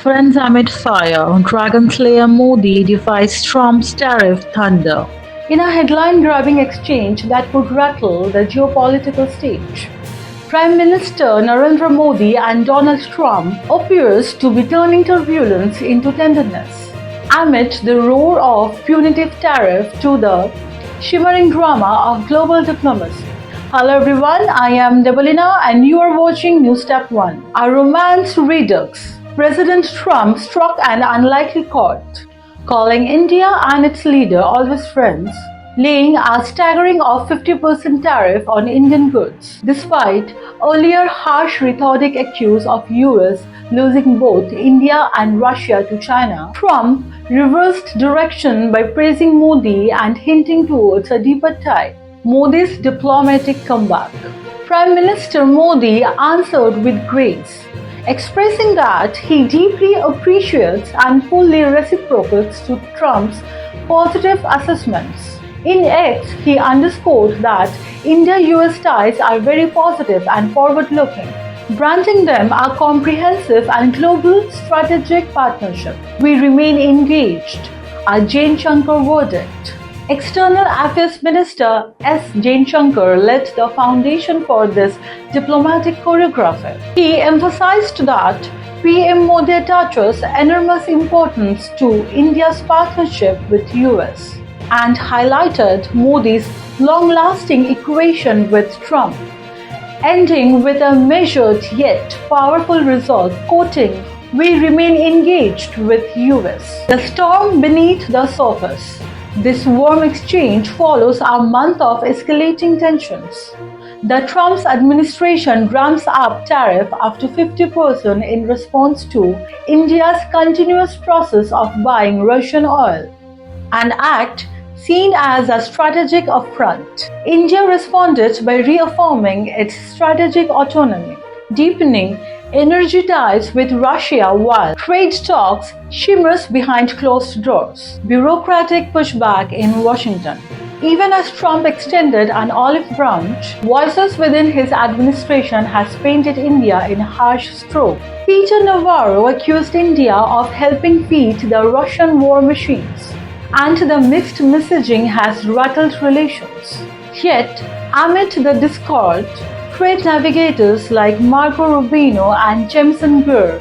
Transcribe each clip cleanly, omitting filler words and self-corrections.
Friends amid fire, Dragon Slayer Modi defies Trump's tariff thunder. In a headline-grabbing exchange that could rattle the geopolitical stage, Prime Minister Narendra Modi and Donald Trump appears to be turning turbulence into tenderness amid the roar of punitive tariff to the shimmering drama of global diplomacy. Hello everyone, I am Debalina and you are watching New Step 1. A romance redux. President Trump struck an unlikely chord, calling India and its leader always friends, laying a staggering of 50% tariff on Indian goods, despite earlier harsh rhetoric accused of US losing both India and Russia to China. Trump reversed direction by praising Modi and hinting towards a deeper tie. Modi's diplomatic comeback. Prime Minister Modi answered with grace, expressing that he deeply appreciates and fully reciprocates to Trump's positive assessments. In X, he underscored that India-US ties are very positive and forward-looking, branding them a comprehensive and global strategic partnership. We remain engaged, a Jaishankar verdict. External Affairs Minister S. Jaishankar led the foundation for this diplomatic choreography. He emphasized that PM Modi attaches enormous importance to India's partnership with US and highlighted Modi's long-lasting equation with Trump, ending with a measured yet powerful resolve, quoting, "We remain engaged with US." The storm beneath the surface. This warm exchange follows a month of escalating tensions. The Trump administration ramps up tariff up to 50% in response to India's continuous process of buying Russian oil, an act seen as a strategic affront. India responded by reaffirming its strategic autonomy, deepening energy ties with Russia while trade talks shimmers behind closed doors. Bureaucratic pushback in Washington. Even as Trump extended an olive branch, voices within his administration has painted India in harsh stroke. Peter Navarro accused India of helping feed the Russian war machines, and the mixed messaging has rattled relations. Yet, amid the discord, trade navigators like Marco Rubio and Jameson Greer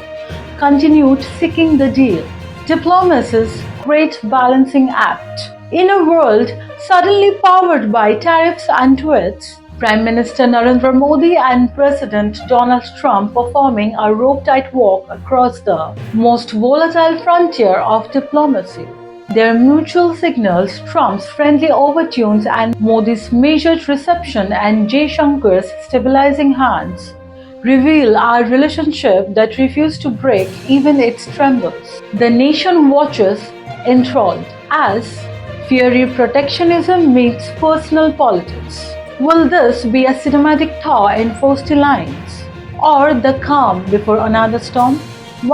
continued seeking the deal. Diplomacy's great balancing act. In a world suddenly powered by tariffs and tweets, Prime Minister Narendra Modi and President Donald Trump performing a rope-tight walk across the most volatile frontier of diplomacy. Their mutual signals, Trump's friendly overtones and Modi's measured reception and Jaishankar's stabilizing hands, reveal a relationship that refuses to break even its trembles. The nation watches enthralled as fiery protectionism meets personal politics. Will this be a cinematic thaw in frosty lines, or the calm before another storm?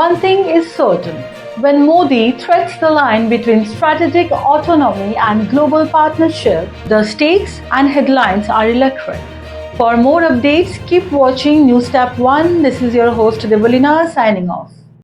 One thing is certain. When Modi threads the line between strategic autonomy and global partnership, the stakes and headlines are electric. For more updates, keep watching New Step 1. This is your host Debalina signing off.